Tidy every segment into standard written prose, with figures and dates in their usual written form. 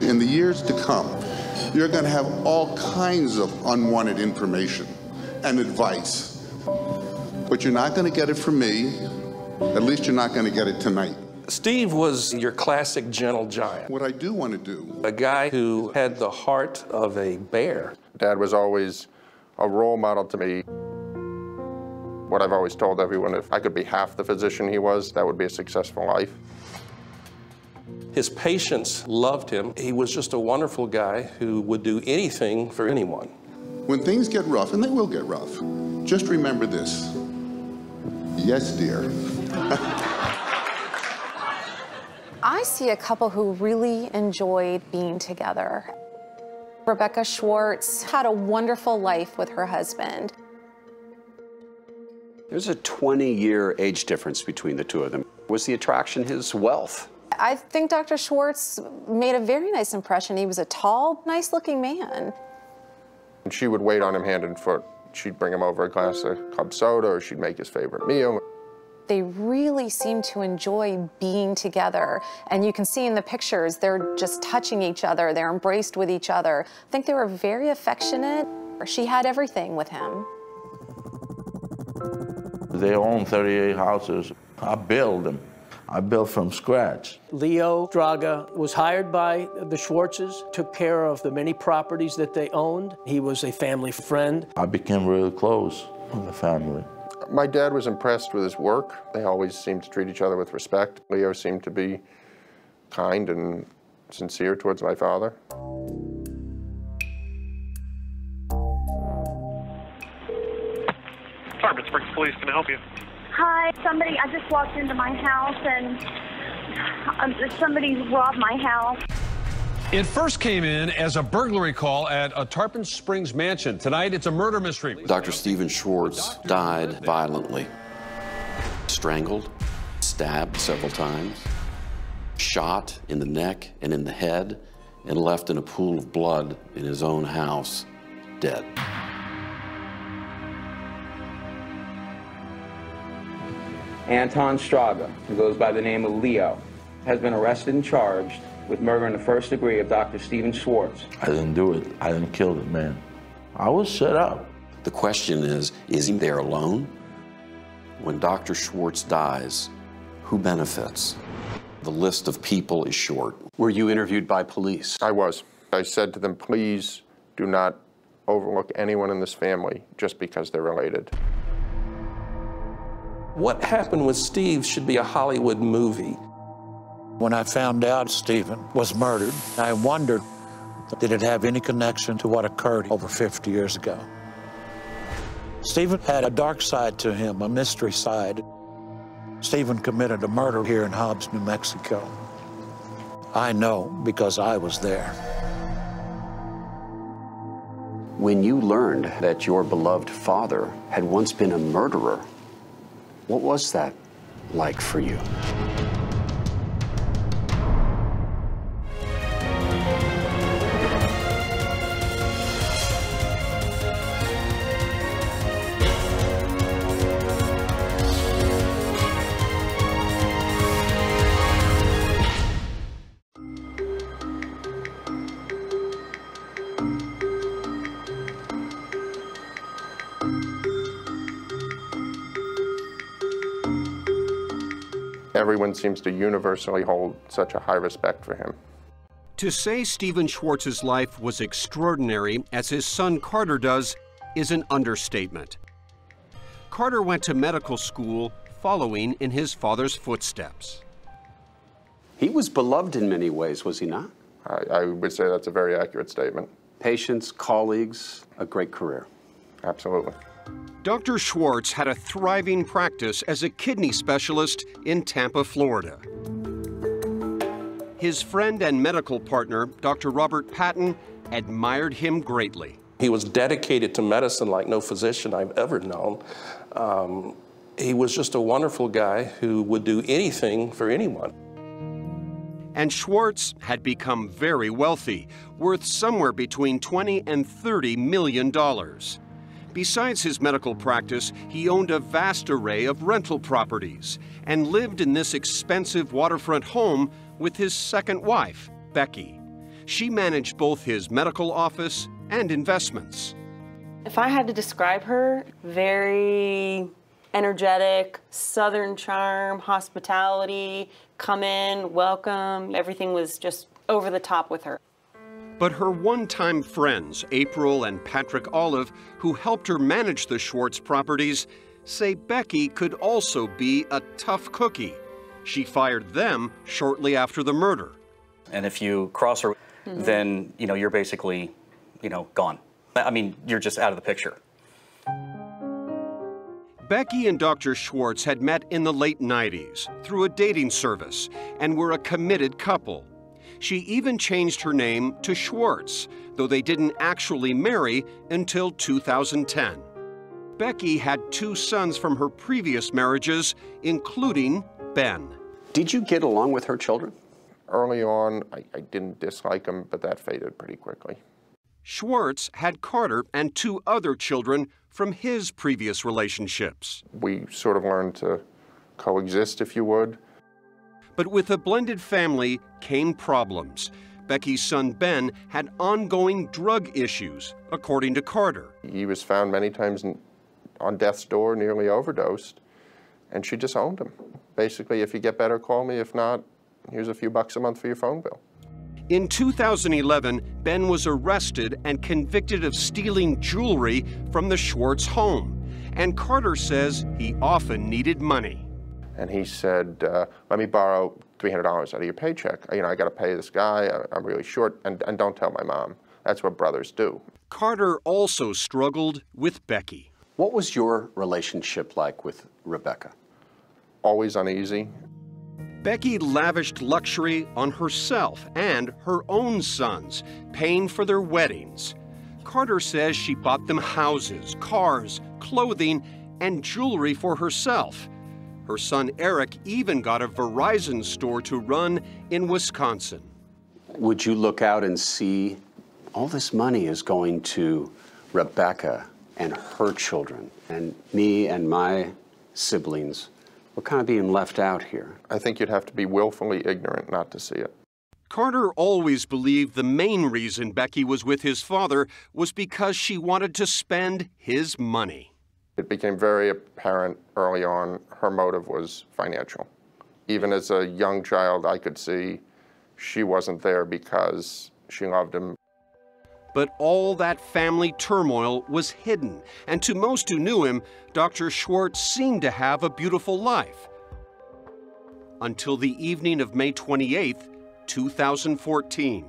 In the years to come, you're going to have all kinds of unwanted information and advice. But you're not going to get it from me. At least you're not going to get it tonight. Steve was your classic gentle giant. What I do want to do. A guy who had the heart of a bear. Dad was always a role model to me. What I've always told everyone, if I could be half the physician he was, that would be a successful life. His patients loved him. He was just a wonderful guy who would do anything for anyone. When things get rough, and they will get rough, just remember this. Yes, dear. I see a couple who really enjoyed being together. Rebecca Schwartz had a wonderful life with her husband. There's a 20-year age difference between the two of them. Was the attraction his wealth? I think Dr. Schwartz made a very nice impression. He was a tall, nice-looking man. And she would wait on him hand and foot. She'd bring him over a glass of club soda, or she'd make his favorite meal. They really seem to enjoy being together. And you can see in the pictures, they're just touching each other. They're embraced with each other. I think they were very affectionate. She had everything with him. They own 38 houses. I built them. I built from scratch. Leo Draga was hired by the Schwartzes, took care of the many properties that they owned. He was a family friend. I became really close with the family. My dad was impressed with his work. They always seemed to treat each other with respect. Leo seemed to be kind and sincere towards my father. Tarpon Springs Police, can I help you? Hi, I just walked into my house and somebody robbed my house. It first came in as a burglary call at a Tarpon Springs mansion. Tonight, it's a murder mystery. Dr. Stephen Schwartz died violently. Strangled, stabbed several times, shot in the neck and in the head, and left in a pool of blood in his own house, dead. Anton Straga, who goes by the name of Leo, has been arrested and charged with murder in the first degree of Dr. Stephen Schwartz. I didn't do it. I didn't kill the man. I was set up. The question is he there alone? When Dr. Schwartz dies, who benefits? The list of people is short. Were you interviewed by police? I was. I said to them, please do not overlook anyone in this family just because they're related. What happened with Steve should be a Hollywood movie. When I found out Stephen was murdered, I wondered, did it have any connection to what occurred over 50 years ago? Stephen had a dark side to him, a mystery side. Stephen committed a murder here in Hobbs, New Mexico. I know because I was there. When you learned that your beloved father had once been a murderer, what was that like for you? Everyone seems to universally hold such a high respect for him. To say Stephen Schwartz's life was extraordinary, as his son Carter does, is an understatement. Carter went to medical school following in his father's footsteps. He was beloved in many ways, was he not? I would say that's a very accurate statement. Patients, colleagues, a great career. Absolutely. Dr. Schwartz had a thriving practice as a kidney specialist in Tampa, Florida. His friend and medical partner, Dr. Robert Patton, admired him greatly. He was dedicated to medicine like no physician I've ever known. He was just a wonderful guy who would do anything for anyone. And Schwartz had become very wealthy, worth somewhere between $20 and $30 million. Besides his medical practice, he owned a vast array of rental properties and lived in this expensive waterfront home with his second wife, Becky. She managed both his medical office and investments. If I had to describe her, very energetic, Southern charm, hospitality, come in, welcome. Everything was just over the top with her. But her one-time friends, April and Patrick Olive, who helped her manage the Schwartz properties, say Becky could also be a tough cookie. She fired them shortly after the murder. And if you cross her, then, you're basically, gone. I mean, you're just out of the picture. Becky and Dr. Schwartz had met in the late 90s through a dating service and were a committed couple. She even changed her name to Schwartz, though they didn't actually marry until 2010. Becky had 2 sons from her previous marriages, including Ben. Did you get along with her children? Early on, I didn't dislike them, but that faded pretty quickly. Schwartz had Carter and 2 other children from his previous relationships. We sort of learned to coexist, if you would. But with a blended family came problems. Becky's son Ben had ongoing drug issues, according to Carter. He was found many times on death's door, nearly overdosed, and she disowned him. Basically, if you get better, call me. If not, here's a few bucks a month for your phone bill. In 2011, Ben was arrested and convicted of stealing jewelry from the Schwartz home. And Carter says he often needed money. And he said, let me borrow $300 out of your paycheck. I got to pay this guy. I'm really short, and don't tell my mom. That's what brothers do. Carter also struggled with Becky. What was your relationship like with Rebecca? Always uneasy. Becky lavished luxury on herself and her own sons, paying for their weddings. Carter says she bought them houses, cars, clothing, and jewelry for herself. Her son Eric even got a Verizon store to run in Wisconsin. Would you look out and see all this money is going to Rebecca and her children, and me and my siblings? We're kind of being left out here. I think you'd have to be willfully ignorant not to see it. Carter always believed the main reason Becky was with his father was because she wanted to spend his money. It became very apparent early on her motive was financial. Even as a young child, I could see she wasn't there because she loved him. But all that family turmoil was hidden, and to most who knew him, Dr. Schwartz seemed to have a beautiful life. Until the evening of May 28th, 2014,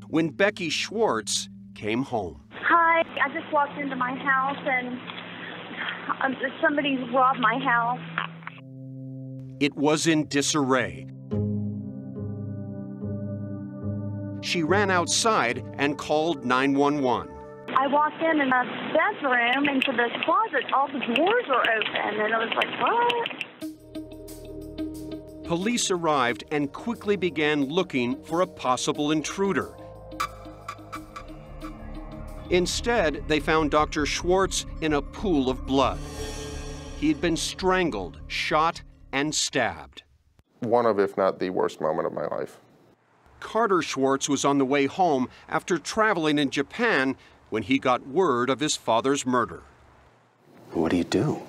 when Becky Schwartz came home. Hi, I just walked into my house and somebody robbed my house. It was in disarray. She ran outside and called 911. I walked in the bedroom into the closet. All the doors were open, and I was like, what? Police arrived and quickly began looking for a possible intruder. Instead, they found Dr. Schwartz in a pool of blood. He had been strangled, shot, and stabbed. One of, if not the worst moment of my life. Carter Schwartz was on the way home after traveling in Japan when he got word of his father's murder. What do you do?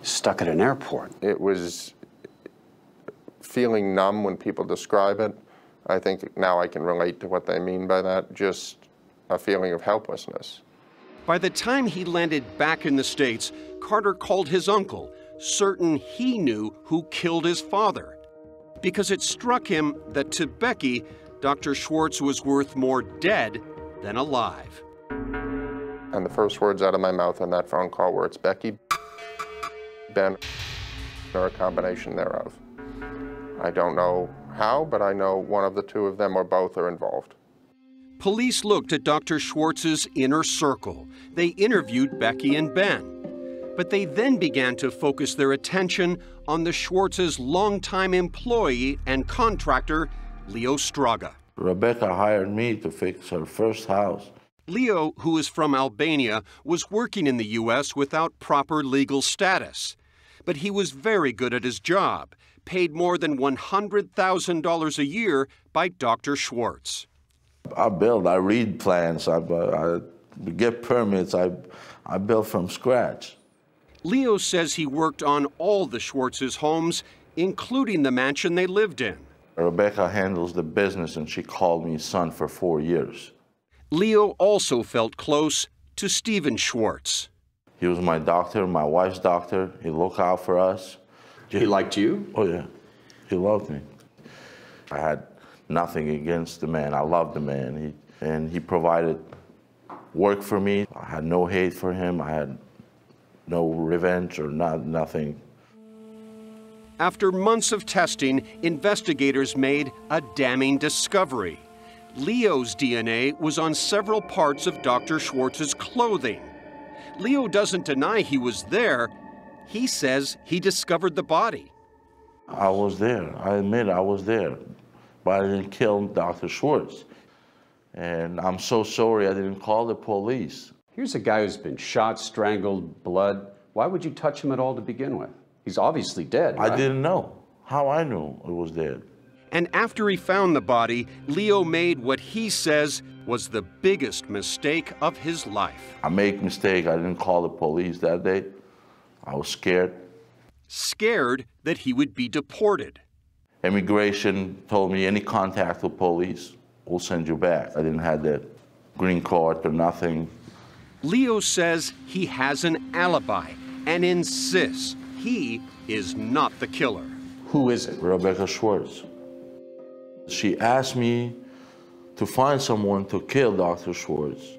Stuck at an airport. It was feeling numb when people describe it. I think now I can relate to what they mean by that, just a feeling of helplessness. By the time he landed back in the States, Carter called his uncle, certain he knew who killed his father, because it struck him that to Becky, Dr. Schwartz was worth more dead than alive. And the first words out of my mouth on that phone call were, it's Becky, Ben, or a combination thereof. I don't know how, but I know one of the two of them or both are involved. Police looked at Dr. Schwartz's inner circle. They interviewed Becky and Ben. But they then began to focus their attention on the Schwartz's longtime employee and contractor, Leo Straga. Rebecca hired me to fix her first house. Leo, who is from Albania, was working in the U.S. without proper legal status. But he was very good at his job, paid more than $100,000 a year by Dr. Schwartz. I build, I read plans, I get permits, I build from scratch. Leo says he worked on all the Schwartz's homes, including the mansion they lived in. Rebecca handles the business, and she called me son for 4 years. Leo also felt close to Stephen Schwartz. He was my doctor, my wife's doctor. He looked out for us. He liked you? Oh, yeah. He loved me. I had nothing against the man. I loved the man. He provided work for me. I had no hate for him. I had no revenge or nothing. After months of testing, investigators made a damning discovery. Leo's DNA was on several parts of Dr. Schwartz's clothing. Leo doesn't deny he was there. He says he discovered the body. I was there. I admit I was there. But I didn't kill Dr. Schwartz. And I'm so sorry I didn't call the police. Here's a guy who's been shot, strangled, blood. Why would you touch him at all to begin with? He's obviously dead, right? I didn't know. How I knew it was dead? And after he found the body, Leo made what he says was the biggest mistake of his life. I made a mistake. I didn't call the police that day. I was scared. Scared that he would be deported. Immigration told me any contact with police, we'll send you back. I didn't have that green card or nothing. Leo says he has an alibi and insists he is not the killer. Who is it? Rebecca Schwartz. She asked me to find someone to kill Dr. Schwartz.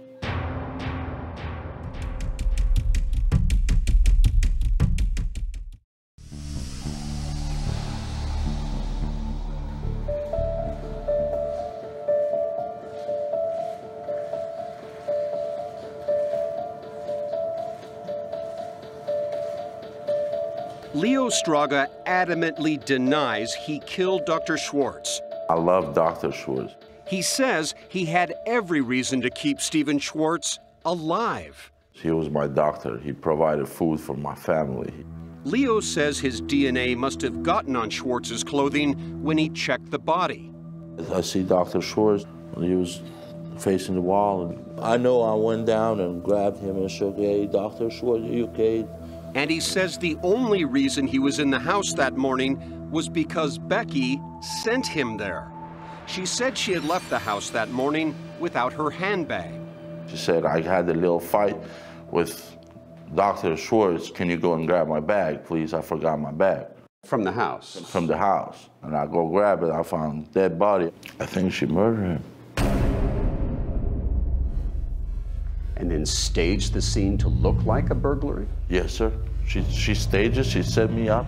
Leo Straga adamantly denies he killed Dr. Schwartz. I love Dr. Schwartz. He says he had every reason to keep Stephen Schwartz alive. He was my doctor. He provided food for my family. Leo says his DNA must have gotten on Schwartz's clothing when he checked the body. I see Dr. Schwartz. He was facing the wall. And I know I went down and grabbed him and shook, "Hey, Dr. Schwartz, are you okay?" And he says the only reason he was in the house that morning was because Becky sent him there. She said she had left the house that morning without her handbag. She said, "I had a little fight with Dr. Schwartz. Can you go and grab my bag, please? I forgot my bag." From the house? From the house. And I go grab it. I found a dead body. I think she murdered him. And then staged the scene to look like a burglary? Yes, sir. She staged it. She set me up.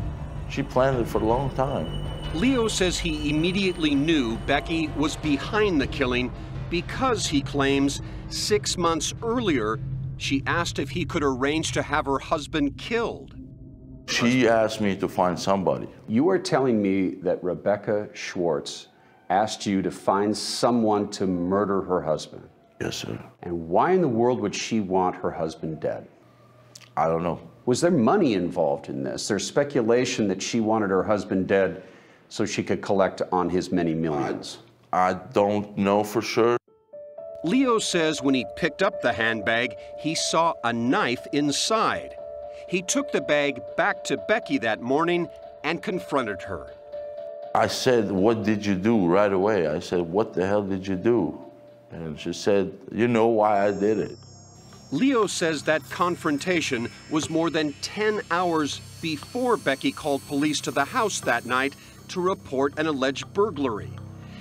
She planned it for a long time. Leo says he immediately knew Becky was behind the killing because, he claims, 6 months earlier, she asked if he could arrange to have her husband killed. She asked me to find somebody. You are telling me that Rebecca Schwartz asked you to find someone to murder her husband? Yes, sir. And why in the world would she want her husband dead? I don't know. Was there money involved in this? There's speculation that she wanted her husband dead so she could collect on his many millions. I don't know for sure. Leo says when he picked up the handbag, he saw a knife inside. He took the bag back to Becky that morning and confronted her. I said, "What did you do?" right away. I said, "What the hell did you do?" And she said, "You know why I did it." Leo says that confrontation was more than 10 hours before Becky called police to the house that night to report an alleged burglary.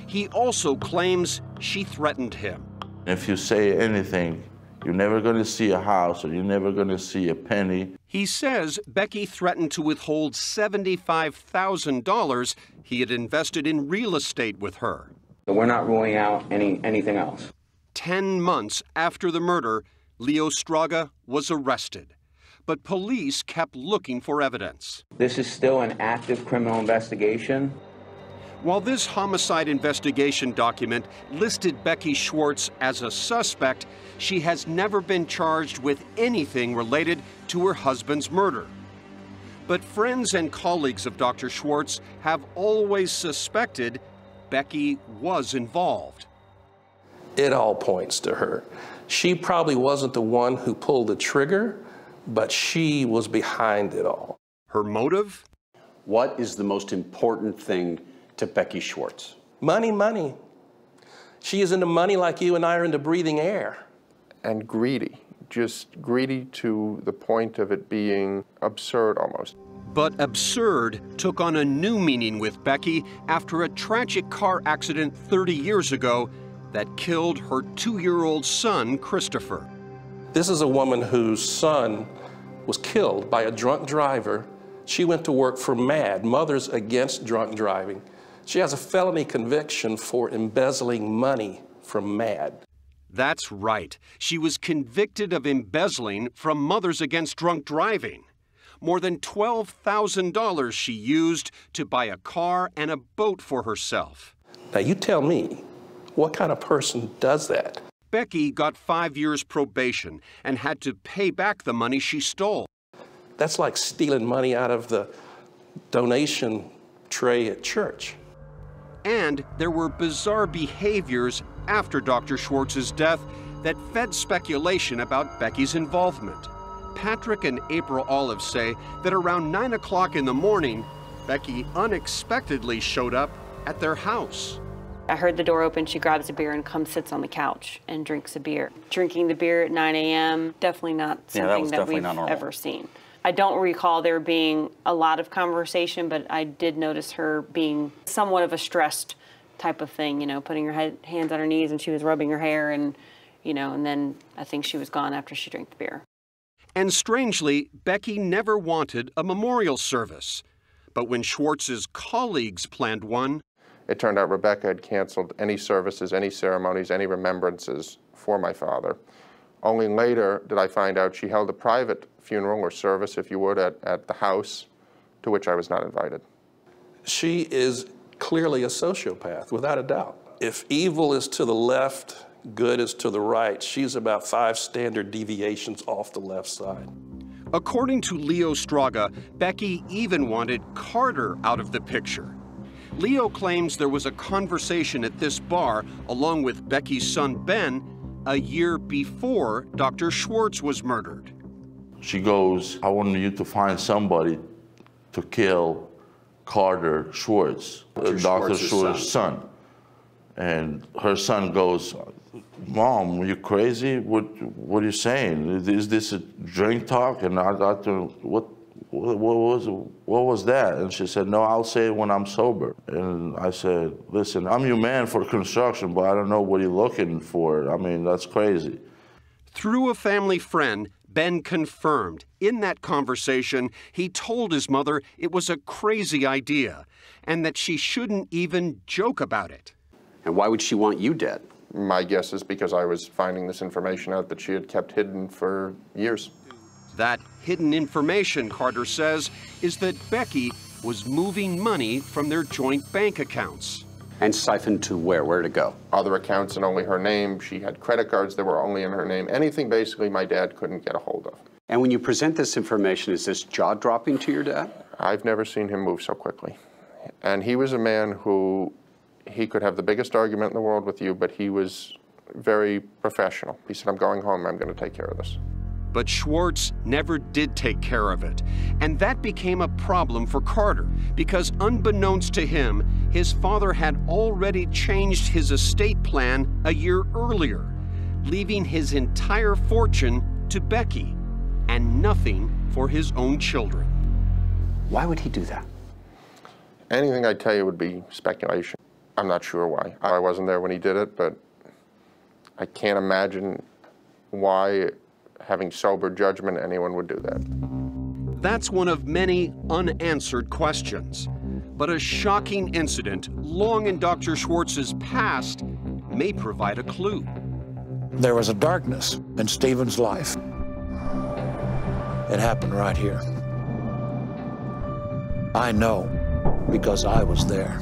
He also claims she threatened him. If you say anything, you're never going to see a house or you're never going to see a penny. He says Becky threatened to withhold $75,000 he had invested in real estate with her. So we're not ruling out anything else. 10 months after the murder, Leo Straga was arrested, but police kept looking for evidence. This is still an active criminal investigation. While this homicide investigation document listed Becky Schwartz as a suspect, she has never been charged with anything related to her husband's murder. But friends and colleagues of Dr. Schwartz have always suspected Becky was involved. It all points to her. She probably wasn't the one who pulled the trigger, but she was behind it all. Her motive? What is the most important thing to Becky Schwartz? Money, money. She is into money like you and I are into breathing air. And greedy, just greedy to the point of it being absurd almost. But absurd took on a new meaning with Becky after a tragic car accident 30 years ago that killed her 2-year-old son, Christopher. This is a woman whose son was killed by a drunk driver. She went to work for MAD, Mothers Against Drunk Driving. She has a felony conviction for embezzling money from MAD. That's right. She was convicted of embezzling from Mothers Against Drunk Driving. More than $12,000 she used to buy a car and a boat for herself. Now you tell me, what kind of person does that? Becky got 5 years probation and had to pay back the money she stole. That's like stealing money out of the donation tray at church. And there were bizarre behaviors after Dr. Schwartz's death that fed speculation about Becky's involvement. Patrick and April Olive say that around 9 o'clock in the morning, Becky unexpectedly showed up at their house. I heard the door open, she grabs a beer and comes sits on the couch and drinks a beer. Drinking the beer at 9 a.m., definitely not something that we've ever seen. I don't recall there being a lot of conversation, but I did notice her being somewhat of a stressed type of thing, you know, putting her hands on her knees and she was rubbing her hair and, you know, and then I think she was gone after she drank the beer. And strangely, Becky never wanted a memorial service. But when Schwartz's colleagues planned one, it turned out Rebecca had canceled any services, any ceremonies, any remembrances for my father. Only later did I find out she held a private funeral or service, if you would, at the house, to which I was not invited. She is clearly a sociopath, without a doubt. If evil is to the left, good is to the right, she's about 5 standard deviations off the left side. According to Leo Straga, Becky even wanted Carter out of the picture. Leo claims there was a conversation at this bar along with Becky's son Ben a year before Dr. Schwartz was murdered. She goes, I want you to find somebody to kill Carter Schwartz, Dr. Schwartz's son. And her son goes, Mom, are you crazy? What are you saying? Is this a drink talk? And I thought, what was that? And she said, no, I'll say it when I'm sober. And I said, listen, I'm your man for construction, but I don't know what you're looking for. I mean, that's crazy. Through a family friend, Ben confirmed in that conversation, he told his mother it was a crazy idea and that she shouldn't even joke about it. And why would she want you dead? My guess is because I was finding this information out that she had kept hidden for years. That hidden information, Carter says, is that Becky was moving money from their joint bank accounts. And siphoned to where? Where to go? Other accounts in only her name. She had credit cards that were only in her name. Anything basically my dad couldn't get a hold of. And when you present this information, is this jaw-dropping to your dad? I've never seen him move so quickly. And he was a man who, he could have the biggest argument in the world with you, but he was very professional. He said, I'm going home, I'm going to take care of this. But Schwartz never did take care of it. And that became a problem for Carter, because unbeknownst to him, his father had already changed his estate plan a year earlier, leaving his entire fortune to Becky and nothing for his own children. Why would he do that? Anything I tell you would be speculation. I'm not sure why. I wasn't there when he did it, but I can't imagine why, having sober judgment, anyone would do that. That's one of many unanswered questions. But a shocking incident long in Dr. Schwartz's past may provide a clue. There was a darkness in Stephen's life. It happened right here. I know because I was there.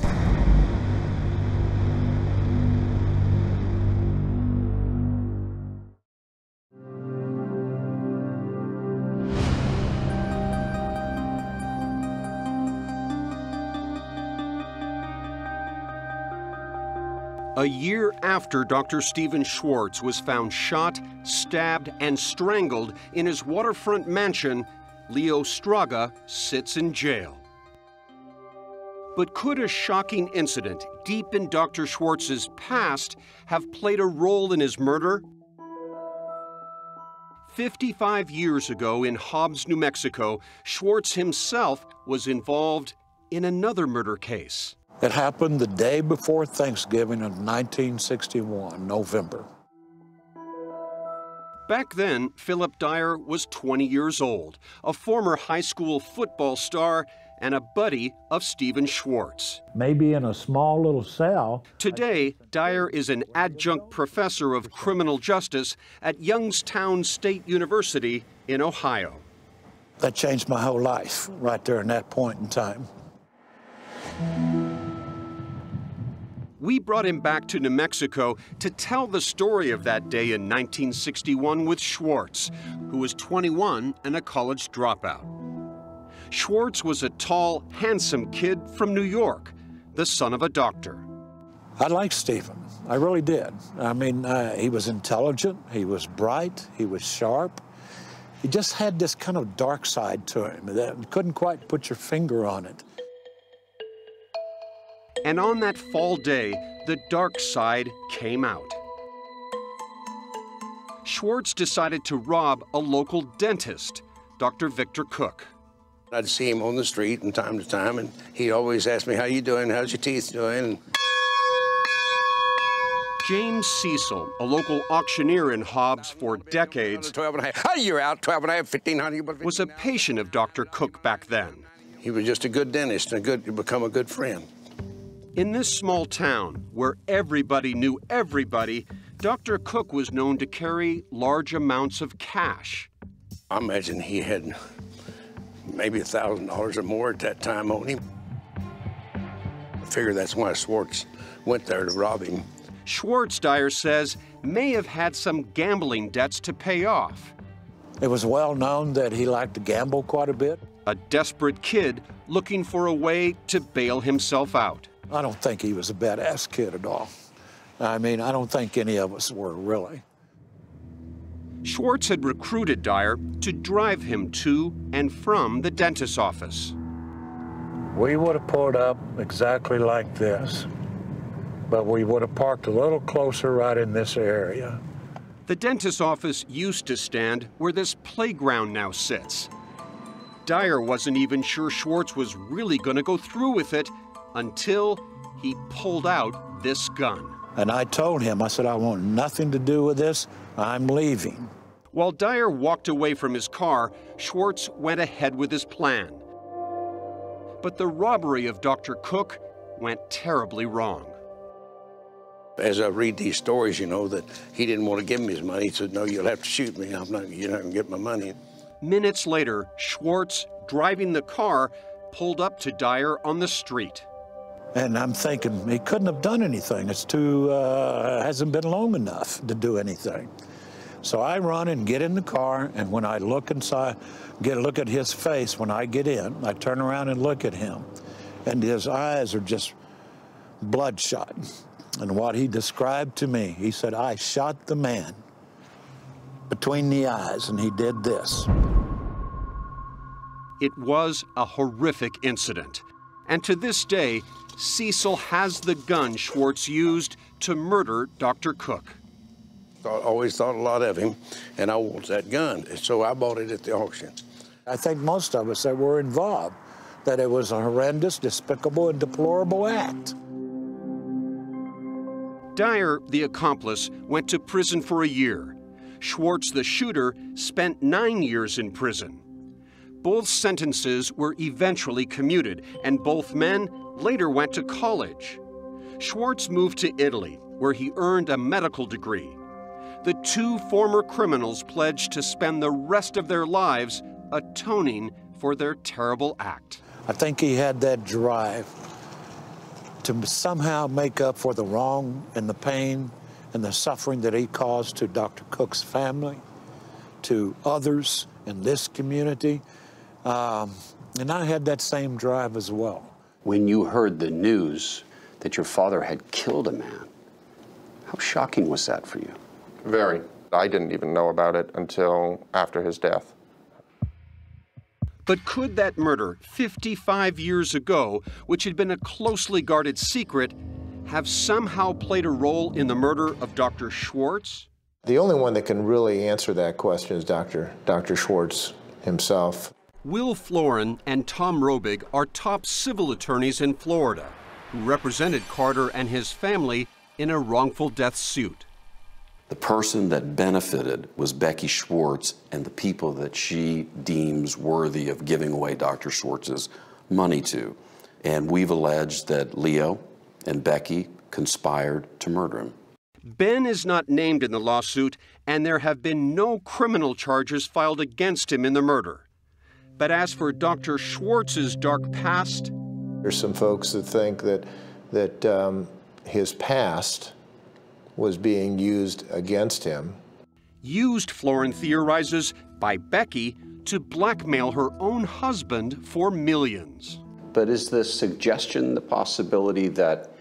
A year after Dr. Stephen Schwartz was found shot, stabbed, and strangled in his waterfront mansion, Leo Straga sits in jail. But could a shocking incident deep in Dr. Schwartz's past have played a role in his murder? 55 years ago in Hobbs, New Mexico, Schwartz himself was involved in another murder case. It happened the day before Thanksgiving of 1961, November. Back then, Philip Dyer was 20 years old, a former high school football star and a buddy of Stephen Schwartz. Maybe in a small little cell. Today, Dyer is an adjunct professor of criminal justice at Youngstown State University in Ohio. That changed my whole life right there in that point in time. We brought him back to New Mexico to tell the story of that day in 1961 with Schwartz, who was 21 and a college dropout. Schwartz was a tall, handsome kid from New York, the son of a doctor. I liked Stephen. I really did. I mean, he was intelligent, he was bright, he was sharp. He just had this kind of dark side to him that you couldn't quite put your finger on it. And on that fall day, the dark side came out. Schwartz decided to rob a local dentist, Dr. Victor Cook. I'd see him on the street from time to time, and he'd always ask me, how you doing, how's your teeth doing? James Cecil, a local auctioneer in Hobbs for decades, 12 and a half. You're out, 12 and a half, 1,500. Was a patient of Dr. Cook back then. He was just a good dentist and become a good friend. In this small town, where everybody knew everybody, Dr. Cook was known to carry large amounts of cash. I imagine he had maybe $1,000 or more at that time on him. I figure that's why Schwartz went there to rob him. Schwartz, Dyer says, may have had some gambling debts to pay off. It was well known that he liked to gamble quite a bit. A desperate kid looking for a way to bail himself out. I don't think he was a badass kid at all. I mean, I don't think any of us were, really. Schwartz had recruited Dyer to drive him to and from the dentist's office. We would have pulled up exactly like this, but we would have parked a little closer right in this area. The dentist's office used to stand where this playground now sits. Dyer wasn't even sure Schwartz was really going to go through with it until he pulled out this gun. And I told him, I said, I want nothing to do with this. I'm leaving. While Dyer walked away from his car, Schwartz went ahead with his plan. But the robbery of Dr. Cook went terribly wrong. As I read these stories, you know, that he didn't want to give him his money. He said, no, you'll have to shoot me. You're not going to get my money. Minutes later, Schwartz, driving the car, pulled up to Dyer on the street. And I'm thinking, he couldn't have done anything. It's too, hasn't been long enough to do anything. So I run and get in the car, and when I look inside, look at his face when I get in, I turn around and look at him, and his eyes are just bloodshot. And what he described to me, he said, I shot the man between the eyes, and he did this. It was a horrific incident. And to this day, Cecil has the gun Schwartz used to murder Dr. Cook. I always thought a lot of him, and I wanted that gun, so I bought it at the auction. I think most of us that were involved, that it was a horrendous, despicable, and deplorable act. Dyer, the accomplice, went to prison for a year. Schwartz, the shooter, spent 9 years in prison. Both sentences were eventually commuted, and both men later went to college. Schwartz moved to Italy, where he earned a medical degree. The two former criminals pledged to spend the rest of their lives atoning for their terrible act. I think he had that drive to somehow make up for the wrong and the pain and the suffering that he caused to Dr. Cook's family, to others in this community. And I had that same drive as well. When you heard the news that your father had killed a man, How shocking was that for you? Very. I didn't even know about it until after his death. But could that murder 55 years ago, which had been a closely guarded secret, have somehow played a role in the murder of Dr. Schwartz? The only one that can really answer that question is Dr. Schwartz himself. Will Florin and Tom Robig are top civil attorneys in Florida who represented Carter and his family in a wrongful death suit. The person that benefited was Becky Schwartz and the people that she deems worthy of giving away Dr. Schwartz's money to. And we've alleged that Leo and Becky conspired to murder him. Ben is not named in the lawsuit, and there have been no criminal charges filed against him in the murder. But as for Dr. Schwartz's dark past, there's some folks that think that his past was being used against him. Used, Florin theorizes, by Becky to blackmail her own husband for millions. But is the suggestion, the possibility that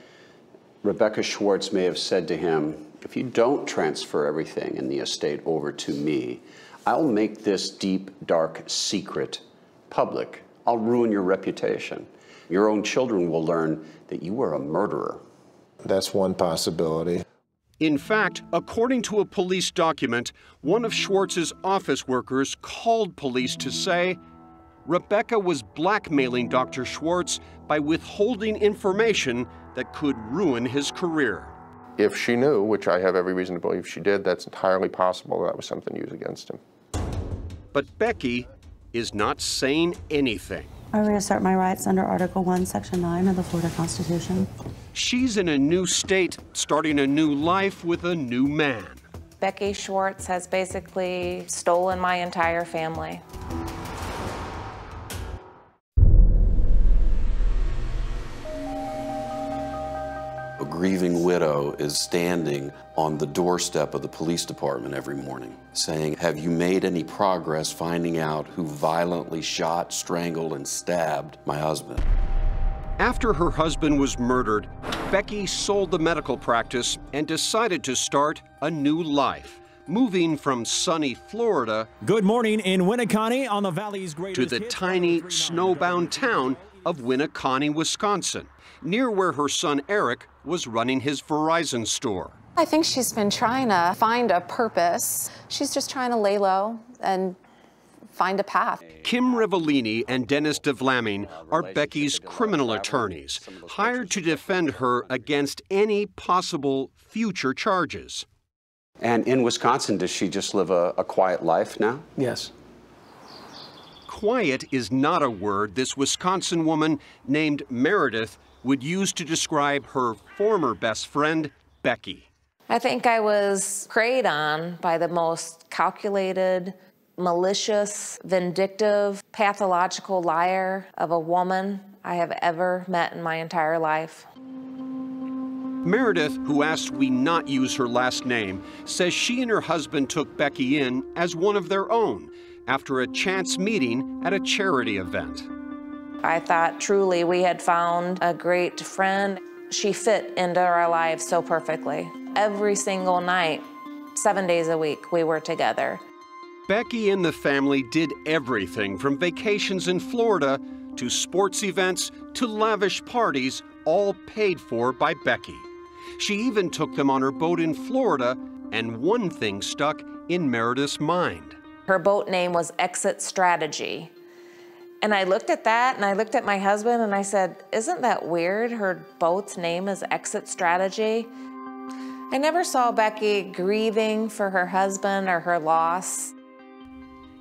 Rebecca Schwartz may have said to him, if you don't transfer everything in the estate over to me, I'll make this deep, dark secret public. I'll ruin your reputation. Your own children will learn that you were a murderer. That's one possibility. In fact, according to a police document, one of Schwartz's office workers called police to say Rebecca was blackmailing Dr. Schwartz by withholding information that could ruin his career. If she knew, which I have every reason to believe she did, that's entirely possible that was something used against him. But Becky is not saying anything. I reassert my rights under Article 1, Section 9 of the Florida Constitution. She's in a new state, starting a new life with a new man. Becky Schwartz has basically stolen my entire family. A grieving widow is standing on the doorstep of the police department every morning saying, have you made any progress finding out who violently shot, strangled, and stabbed my husband? After her husband was murdered, Becky sold the medical practice and decided to start a new life, moving from sunny Florida Good morning in Winneconne on the Valley's greatest to the tiny, snowbound town of Winneconne, Wisconsin, near where her son Eric was running his Verizon store. I think she's been trying to find a purpose. She's just trying to lay low and find a path. Kim Rivellini and Dennis DeVlaming are Becky's criminal attorneys, hired to defend her against any possible future charges. And in Wisconsin, does she just live a quiet life now? Yes. Quiet is not a word this Wisconsin woman named Meredith would use to describe her former best friend, Becky. I think I was preyed on by the most calculated, malicious, vindictive, pathological liar of a woman I have ever met in my entire life. Meredith, who asked we not use her last name, says she and her husband took Becky in as one of their own after a chance meeting at a charity event. I thought truly we had found a great friend. She fit into our lives so perfectly. Every single night, 7 days a week, we were together. Becky and the family did everything from vacations in Florida to sports events to lavish parties, all paid for by Becky. She even took them on her boat in Florida, and one thing stuck in Meredith's mind. Her boat name was Exit Strategy. And I looked at that, and I looked at my husband, and I said, isn't that weird? Her boat's name is Exit Strategy. I never saw Becky grieving for her husband or her loss.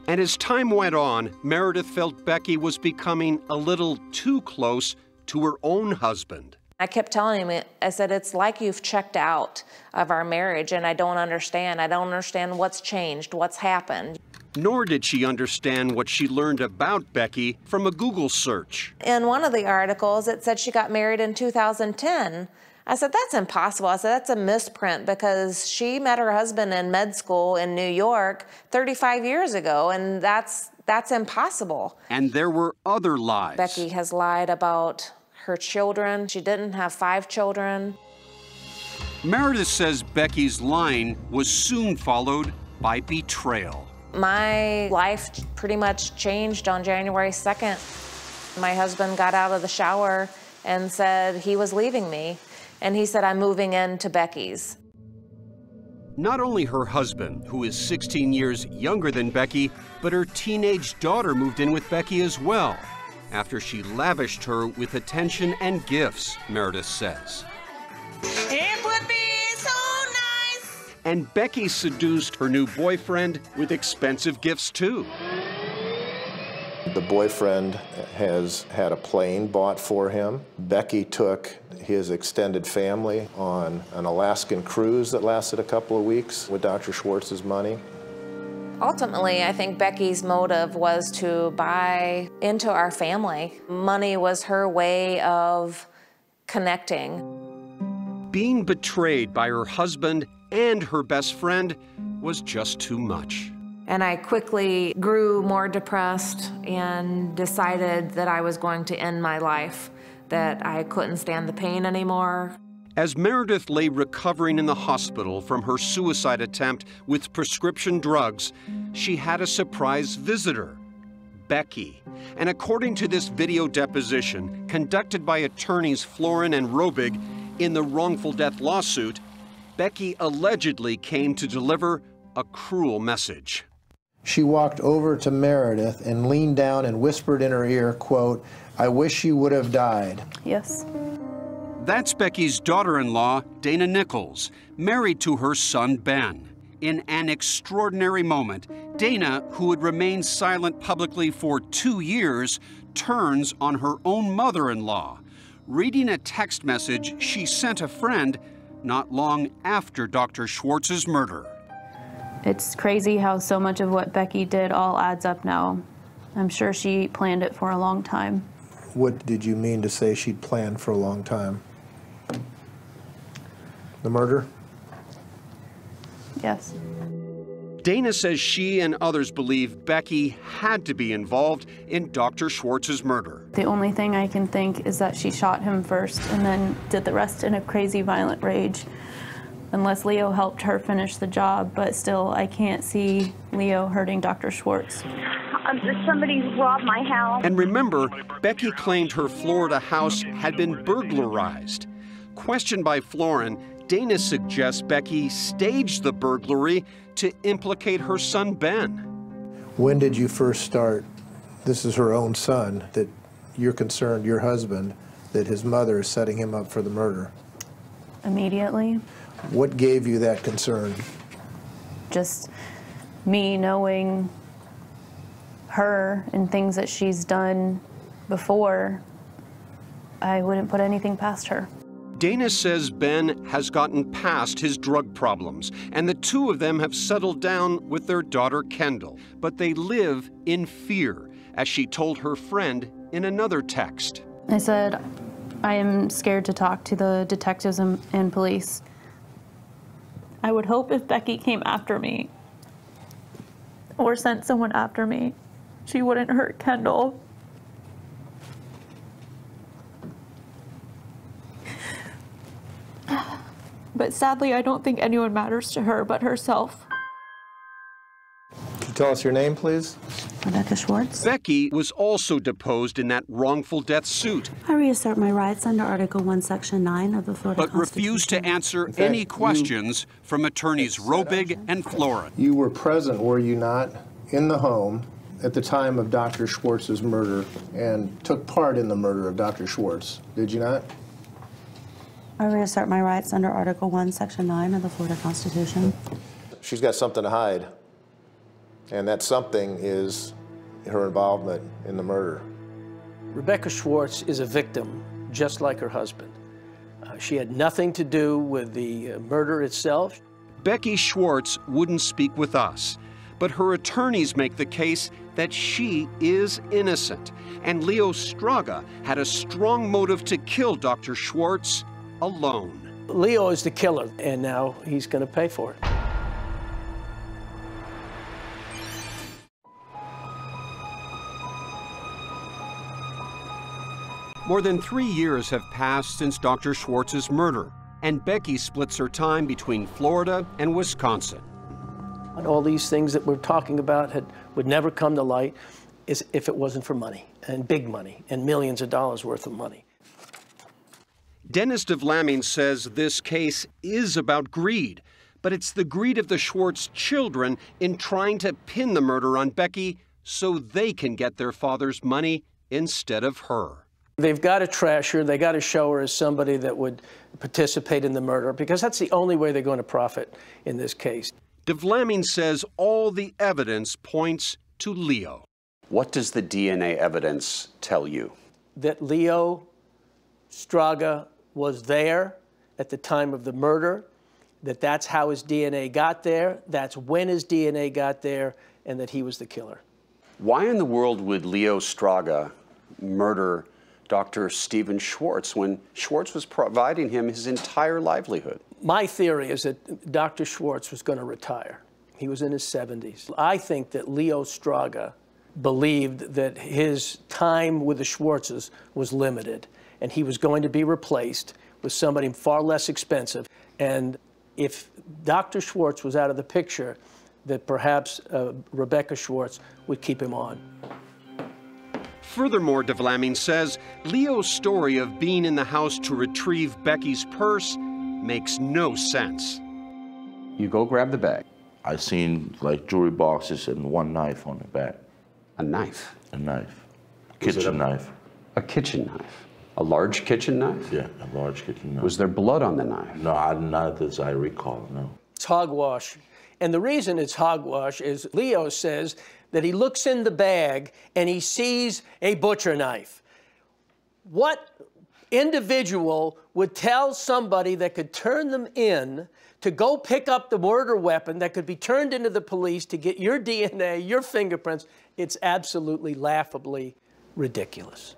And as time went on, Meredith felt Becky was becoming a little too close to her own husband. I kept telling him, I said, it's like you've checked out of our marriage, and I don't understand. I don't understand what's changed, what's happened. Nor did she understand what she learned about Becky from a Google search. In one of the articles, it said she got married in 2010. I said, that's impossible. I said, that's a misprint because she met her husband in med school in New York 35 years ago, and that's impossible. And there were other lies. Becky has lied about her children. She didn't have 5 children. Meredith says Becky's lying was soon followed by betrayal. My life pretty much changed on January 2nd. My husband got out of the shower and said he was leaving me. And he said, I'm moving into Becky's. Not only her husband, who is 16 years younger than Becky, but her teenage daughter moved in with Becky as well, after she lavished her with attention and gifts, Meredith says. It would be so nice. And Becky seduced her new boyfriend with expensive gifts too. The boyfriend has had a plane bought for him. Becky took his extended family on an Alaskan cruise that lasted a couple of weeks with Dr. Schwartz's money. Ultimately, I think Becky's motive was to buy into our family. Money was her way of connecting. Being betrayed by her husband and her best friend was just too much. And I quickly grew more depressed and decided that I was going to end my life, that I couldn't stand the pain anymore. As Meredith lay recovering in the hospital from her suicide attempt with prescription drugs, she had a surprise visitor, Becky. And according to this video deposition conducted by attorneys Florin and Robig in the wrongful death lawsuit, Becky allegedly came to deliver a cruel message. She walked over to Meredith and leaned down and whispered in her ear, quote, "I wish you would have died." Yes. That's Becky's daughter-in-law, Dana Nichols, married to her son, Ben. In an extraordinary moment, Dana, who had remained silent publicly for 2 years, turns on her own mother-in-law, reading a text message she sent a friend not long after Dr. Schwartz's murder. It's crazy how so much of what Becky did all adds up now. I'm sure she planned it for a long time. What did you mean to say she'd planned for a long time? The murder? Yes. Dana says she and others believe Becky had to be involved in Dr. Schwartz's murder. The only thing I can think is that she shot him first and then did the rest in a crazy violent rage. Unless Leo helped her finish the job, but still, I can't see Leo hurting Dr. Schwartz. Somebody robbed my house. And remember, Becky claimed her Florida house had been burglarized. Questioned by Florin, Dana suggests Becky staged the burglary to implicate her son, Ben. When did you first start, this is her own son, that you're concerned, your husband, that his mother is setting him up for the murder? Immediately. What gave you that concern? Just me knowing her and things that she's done before, I wouldn't put anything past her. Dana says Ben has gotten past his drug problems, and the two of them have settled down with their daughter Kendall. But they live in fear, as she told her friend in another text. I said, I am scared to talk to the detectives and police. I would hope if Becky came after me or sent someone after me, she wouldn't hurt Kendall. But sadly, I don't think anyone matters to her but herself. Can you tell us your name, please? Rebecca Schwartz. Becky was also deposed in that wrongful death suit, I reassert my rights under Article 1, Section 9 of the Florida but Constitution. refused to answer any questions from attorneys Robig and Florin. You were present, were you not, in the home at the time of Dr. Schwartz's murder and took part in the murder of Dr. Schwartz, did you not? I reassert my rights under Article 1, Section 9 of the Florida Constitution. She's got something to hide, and that something is her involvement in the murder. Rebecca Schwartz is a victim, just like her husband. She had nothing to do with the murder itself. Becky Schwartz wouldn't speak with us, but her attorneys make the case that she is innocent, and Leo Straga had a strong motive to kill Dr. Schwartz alone. Leo is the killer, and now he's going to pay for it. More than 3 years have passed since Dr. Schwartz's murder, and Becky splits her time between Florida and Wisconsin. And all these things that we're talking about would never come to light if it wasn't for money, and big money, and millions of dollars worth of money. Dennis DeVlaming says this case is about greed, but it's the greed of the Schwartz children in trying to pin the murder on Becky so they can get their father's money instead of her. They've got to trash her. They got to show her as somebody that would participate in the murder, because that's the only way they're going to profit in this case. DeVlaming says all the evidence points to Leo. What does the DNA evidence tell you? That Leo Straga was there at the time of the murder, that's how his DNA got there, that's when his DNA got there, and that he was the killer. Why in the world would Leo Straga murder Dr. Stephen Schwartz when Schwartz was providing him his entire livelihood? My theory is that Dr. Schwartz was going to retire. He was in his 70s. I think that Leo Straga believed that his time with the Schwartzes was limited, and he was going to be replaced with somebody far less expensive. And if Dr. Schwartz was out of the picture, that perhaps Rebecca Schwartz would keep him on. Furthermore, DeVlaming says Leo's story of being in the house to retrieve Becky's purse makes no sense. You go grab the bag. I seen like jewelry boxes and one knife on the back. A knife? A knife. Kitchen knife. A kitchen knife? A large kitchen knife? Yeah, a large kitchen knife. Was there blood on the knife? No, not as I recall, no. It's hogwash. And the reason it's hogwash is Leo says that he looks in the bag and he sees a butcher knife. What individual would tell somebody that could turn them in to go pick up the murder weapon that could be turned into the police to get your DNA, your fingerprints? It's absolutely laughably ridiculous.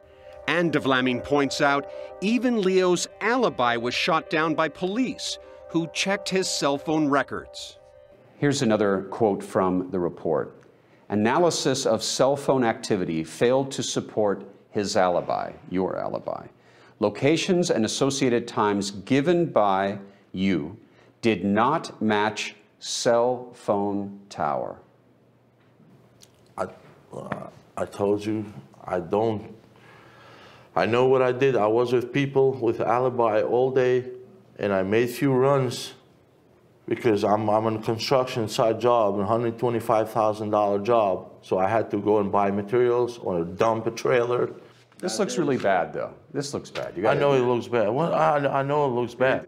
And DeVlaming points out, even Leo's alibi was shot down by police, who checked his cell phone records. Here's another quote from the report. Analysis of cell phone activity failed to support his alibi, your alibi. Locations and associated times given by you did not match cell phone tower. I told you, I know what I did. I was with people with alibi all day, and I made few runs because I'm on a construction site job, a $125,000 job. So I had to go and buy materials or dump a trailer. This looks really bad, though. This looks bad. I know it looks bad. Well, I know it looks bad.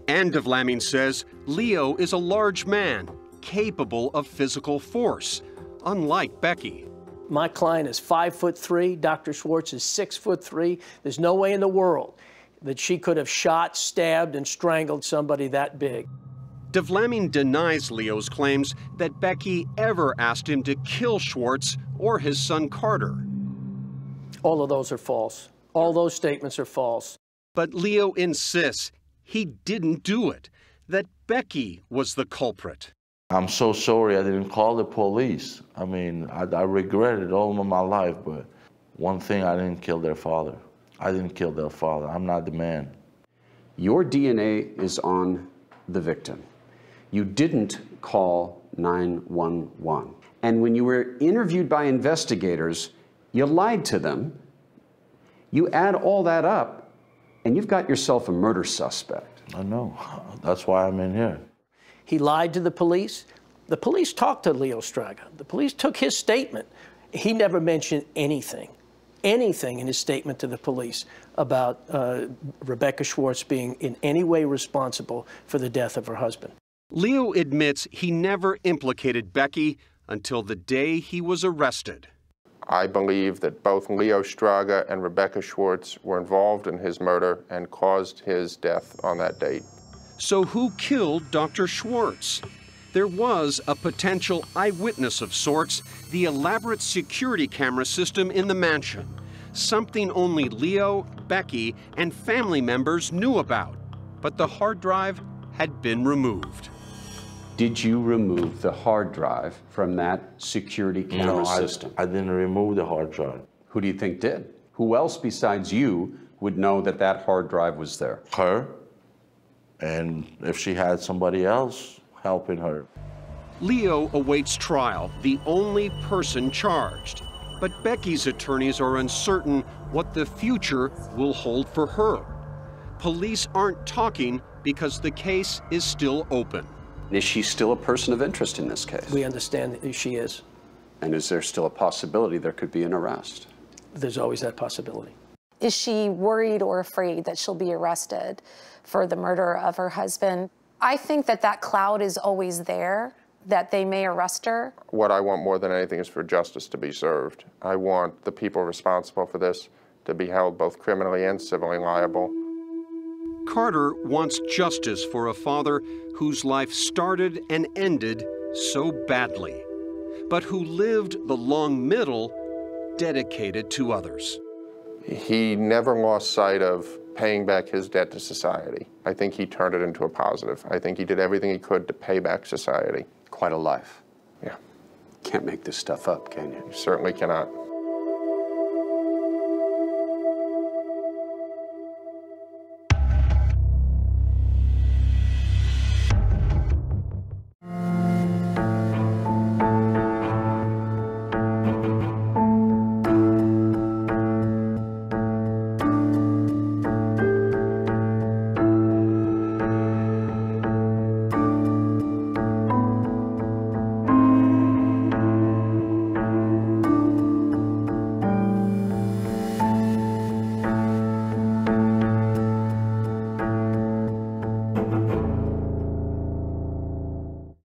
And DeVlaming says Leo is a large man, capable of physical force, unlike Becky. My client is 5'3", Dr. Schwartz is 6'3". There's no way in the world that she could have shot, stabbed, and strangled somebody that big. DeVlaming denies Leo's claims that Becky ever asked him to kill Schwartz or his son Carter. All of those are false. All those statements are false. But Leo insists he didn't do it, that Becky was the culprit. I'm so sorry I didn't call the police. I mean, I regret it all of my life, but one thing, I didn't kill their father. I didn't kill their father. I'm not the man. Your DNA is on the victim. You didn't call 911. And when you were interviewed by investigators, you lied to them. You add all that up, and you've got yourself a murder suspect. I know. That's why I'm in here. He lied to the police. The police talked to Leo Straga. The police took his statement. He never mentioned anything in his statement to the police about Rebecca Schwartz being in any way responsible for the death of her husband. Leo admits he never implicated Becky until the day he was arrested. I believe that both Leo Straga and Rebecca Schwartz were involved in his murder and caused his death on that date. So who killed Dr. Schwartz? There was a potential eyewitness of sorts, the elaborate security camera system in the mansion, something only Leo, Becky, and family members knew about. But the hard drive had been removed. Did you remove the hard drive from that security camera system? I didn't remove the hard drive. Who do you think did? Who else besides you would know that that hard drive was there? Her And if she had somebody else helping her. Leo awaits trial, the only person charged. But Becky's attorneys are uncertain what the future will hold for her. Police aren't talking because the case is still open. Is she still a person of interest in this case? We understand that she is. And is there still a possibility there could be an arrest? There's always that possibility. Is she worried or afraid that she'll be arrested for the murder of her husband? I think that that cloud is always there, that they may arrest her. What I want more than anything is for justice to be served. I want the people responsible for this to be held both criminally and civilly liable. Carter wants justice for a father whose life started and ended so badly, but who lived the long middle dedicated to others. He never lost sight of paying back his debt to society. I think he turned it into a positive. I think he did everything he could to pay back society. Quite a life. Yeah. Can't make this stuff up, can you? You certainly cannot.